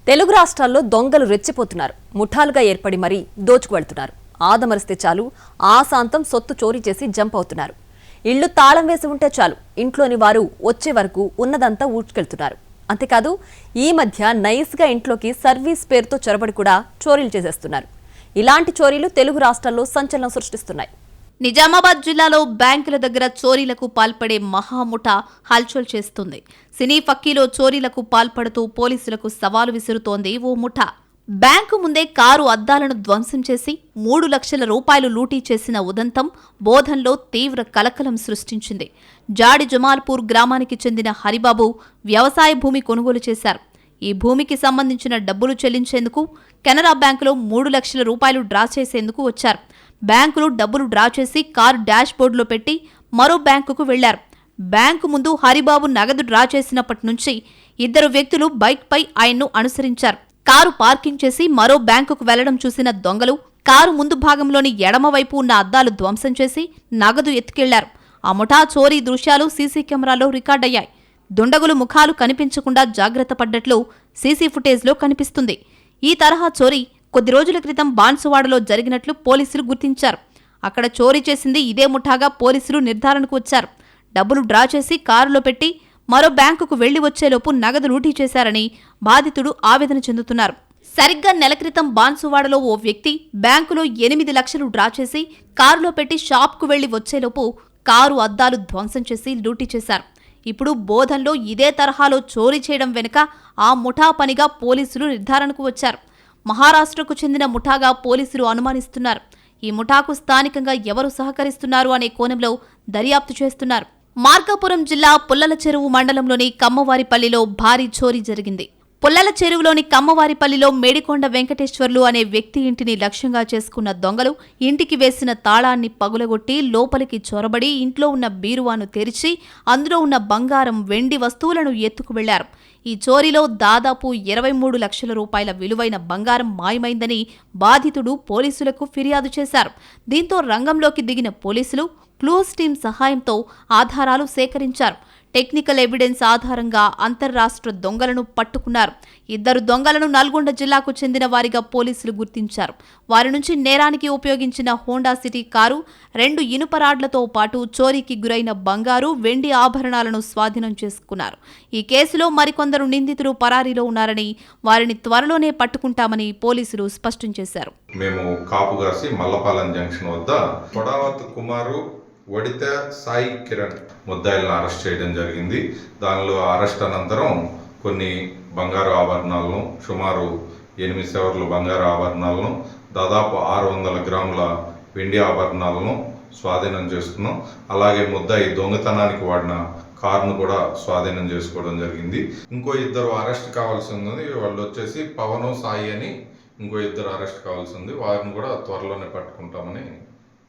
తెలుగు రాష్ట్రాల్లో దొంగలు రెచ్చిపోతున్నారు. ముఠాలుగా ఏర్పడి మరీ దోచుకు వెళ్తున్నారు. ఆదమరిస్తే చాలు ఆశాంతం సొత్తు చోరీ చేసి జంప్ అవుతున్నారు. ఇళ్లు తాళం వేసి ఉంటే చాలు ఇంట్లోని వారు వచ్చే వరకు ఉన్నదంతా ఊడ్చుకెళ్తున్నారు. అంతేకాదు ఈ మధ్య నైస్గా ఇంట్లోకి సర్వీస్ పేరుతో చొరబడి కూడా చోరీలు చేసేస్తున్నారు. ఇలాంటి చోరీలు తెలుగు రాష్ట్రాల్లో సంచలనం సృష్టిస్తున్నాయి. నిజామాబాద్ జిల్లాలో బ్యాంకుల దగ్గర చోరీలకు పాల్పడే మహాముఠా హల్చల్ చేస్తుంది. సినీ ఫక్కీలో చోరీలకు పాల్పడుతూ పోలీసులకు సవాలు విసురుతోంది ఓ ముఠా. బ్యాంకు ముందే కారు అద్దాలను ధ్వంసం చేసి 3 లక్షల రూపాయలు లూటీ చేసిన ఉదంతం బోధన్లో తీవ్ర కలకలం సృష్టించింది. జాడి జమాల్పూర్ గ్రామానికి చెందిన హరిబాబు వ్యవసాయ భూమి కొనుగోలు చేశారు. ఈ భూమికి సంబంధించిన డబ్బులు చెల్లించేందుకు కెనరా బ్యాంకులో 3 లక్షల రూపాయలు డ్రా చేసేందుకు వచ్చారు. బ్యాంకులు డబ్బులు డ్రా చేసి కారు డాష్ బోర్డులో పెట్టి మరో బ్యాంకుకు వెళ్లారు. బ్యాంకు ముందు హరిబాబు నగదు డ్రా చేసినప్పటి నుంచి 2 వ్యక్తులు బైక్పై ఆయన్ను అనుసరించారు. కారు పార్కింగ్ చేసి మరో బ్యాంకుకు వెళ్లడం చూసిన దొంగలు కారు ముందు భాగంలోని ఎడమవైపు ఉన్న అద్దాలు ధ్వంసం చేసి నగదు ఎత్తుకెళ్లారు. ఆ ముఠా చోరీ దృశ్యాలు సీసీ కెమెరాలో రికార్డయ్యాయి. దుండగులు ముఖాలు కనిపించకుండా జాగ్రత్త పడ్డట్లు సీసీ ఫుటేజ్లో కనిపిస్తుంది. ఈ తరహా చోరీ కొద్ది రోజుల క్రితం బాన్సువాడలో జరిగినట్లు పోలీసులు గుర్తించారు. అక్కడ చోరీ చేసింది ఇదే ముఠాగా పోలీసులు నిర్ధారణకు వచ్చారు. డబ్బులు డ్రా చేసి కారులో పెట్టి మరో బ్యాంకుకు వెళ్లి వచ్చేలోపు నగదు లూటీ చేశారని బాధితుడు ఆవేదన చెందుతున్నారు. సరిగ్గా నెల క్రితం బాన్సువాడలో ఓ వ్యక్తి బ్యాంకులో 8 లక్షలు డ్రా చేసి కారులో పెట్టి షాప్కు వెళ్లి వచ్చేలోపు కారు అద్దాలు ధ్వంసం చేసి లూటీ చేశారు. ఇప్పుడు బోధన్లో ఇదే తరహాలో చోరీ చేయడం వెనుక ఆ ముఠా పనిగా పోలీసులు నిర్ధారణకు వచ్చారు. మహారాష్ట్రకు చెందిన ముఠాగా పోలీసులు అనుమానిస్తున్నారు. ఈ ముఠాకు స్థానికంగా ఎవరు సహకరిస్తున్నారు అనే కోణంలో దర్యాప్తు చేస్తున్నారు. మార్కాపురం జిల్లా పుల్లల చెరువు మండలంలోని కమ్మవారిపల్లిలో భారీ చోరీ జరిగింది. పుల్లల చెరువులోని కమ్మవారిపల్లిలో మేడికొండ వెంకటేశ్వర్లు అనే వ్యక్తి ఇంటిని లక్ష్యంగా చేసుకున్న దొంగలు ఇంటికి వేసిన తాళాన్ని పగులగొట్టి లోపలికి చొరబడి ఇంట్లో ఉన్న బీరువాను తెరిచి అందులో ఉన్న బంగారం, వెండి వస్తువులను ఎత్తుకు వెళ్లారు. ఈ చోరీలో దాదాపు 23 లక్షల రూపాయల విలువైన బంగారం మాయమైందని బాధితుడు పోలీసులకు ఫిర్యాదు చేశారు. దీంతో రంగంలోకి దిగిన పోలీసులు క్లూస్ టీం సహాయంతో ఆధారాలు సేకరించారు. టెక్నికల్ ఎవిడెన్స్ ఆధారంగా అంతర్రాష్ట్ర దొంగలను పట్టుకున్నారు. 2 దొంగలను నల్గొండ జిల్లాకు చెందిన వారిగా పోలీసులు గుర్తించారు. వారి నుంచి నేరానికి ఉపయోగించిన హోండా సిటీ కారు, 2 ఇనుప రాడ్లతో పాటు చోరీకి గురైన బంగారు, వెండి ఆభరణాలను స్వాధీనం చేసుకున్నారు. ఈ కేసులో మరికొందరు నిందితులు పరారీలో ఉన్నారని, వారిని త్వరలోనే పట్టుకుంటామని పోలీసులు స్పష్టం చేశారు. మేము కాపుగాసి మల్లపాలెం జంక్షన్ వద్ద కొడావత్ కుమారు, వడిత సాయి కిరణ్ ముద్దాయిలను అరెస్ట్ చేయడం జరిగింది. దానిలో అరెస్ట్ అనంతరం కొన్ని బంగారు ఆభరణాలను, సుమారు 8 సవర్ల బంగారు ఆభరణాలను, దాదాపు 600 గ్రాముల వెండి ఆభరణాలను స్వాధీనం చేసుకున్నాం. అలాగే ముద్దాయి దొంగతనానికి వాడిన కారును కూడా స్వాధీనం చేసుకోవడం జరిగింది. ఇంకో 2 అరెస్ట్ కావాల్సి ఉంది. వాళ్ళు వచ్చేసి పవను, సాయి అని ఇంకో 2 అరెస్ట్ కావాల్సి ఉంది. వారిని కూడా త్వరలోనే పట్టుకుంటామని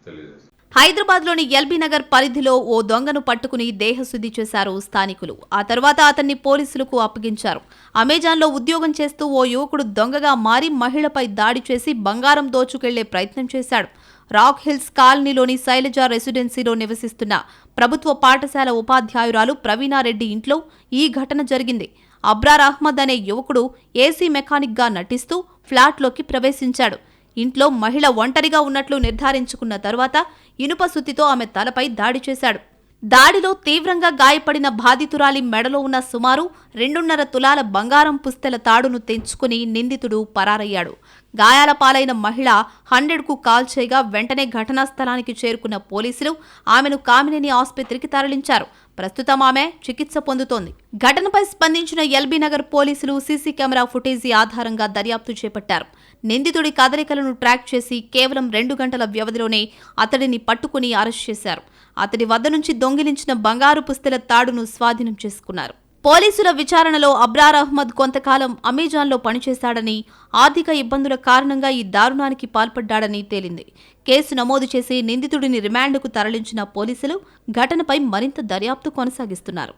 తెలియజేస్తారు. హైదరాబాద్లోని ఎల్బీ నగర్ పరిధిలో ఓ దొంగను పట్టుకుని దేహశుద్ధి చేశారు స్థానికులు. ఆ తర్వాత అతన్ని పోలీసులకు అప్పగించారు. అమెజాన్లో ఉద్యోగం చేస్తూ ఓ యువకుడు దొంగగా మారి మహిళపై దాడి చేసి బంగారం దోచుకెళ్లే ప్రయత్నం చేశాడు. రాక్ హిల్స్ కాలనీలోని శైలజ రెసిడెన్సీలో నివసిస్తున్న ప్రభుత్వ పాఠశాల ఉపాధ్యాయురాలు ప్రవీణారెడ్డి ఇంట్లో ఈ ఘటన జరిగింది. అబ్రార్ అహ్మద్ అనే యువకుడు ఏసీ మెకానిక్గా నటిస్తూ ఫ్లాట్లోకి ప్రవేశించాడు. ఇంట్లో మహిళ ఒంటరిగా ఉన్నట్లు నిర్ధారించుకున్న తరువాత ఇనుప సుత్తితో ఆమె తలపై దాడి చేశాడు. దాడిలో తీవ్రంగా గాయపడిన బాధితురాలి మెడలో ఉన్న సుమారు 2.5 తులాల బంగారం పుస్తెల తాడును తెంచుకుని నిందితుడు పరారయ్యాడు. గాయాల పాలైన మహిళ 100కు కాల్ చేయగా వెంటనే ఘటనా స్థలానికి చేరుకున్న పోలీసులు ఆమెను కామినేని ఆసుపత్రికి తరలించారు. ప్రస్తుతం ఆమె చికిత్స పొందుతోంది. ఘటనపై స్పందించిన ఎల్బీ నగర్ పోలీసులు సీసీ కెమెరా ఫుటేజీ ఆధారంగా దర్యాప్తు చేపట్టారు. నిందితుడి కదలికలను ట్రాక్ చేసి కేవలం 2 గంటల వ్యవధిలోనే అతడిని పట్టుకుని అరెస్ట్ చేశారు. అతడి వద్ద నుంచి దొంగిలించిన బంగారు పుస్తెల తాడును స్వాధీనం చేసుకున్నారు. పోలీసుల విచారణలో అబ్రార్ అహ్మద్ కొంతకాలం అమెజాన్లో పనిచేశాడని, ఆర్థిక ఇబ్బందుల కారణంగా ఈ దారుణానికి పాల్పడ్డాడని తేలింది. కేసు నమోదు చేసి నిందితుడిని రిమాండ్కు తరలించిన పోలీసులు ఘటనపై మరింత దర్యాప్తు కొనసాగిస్తున్నారు.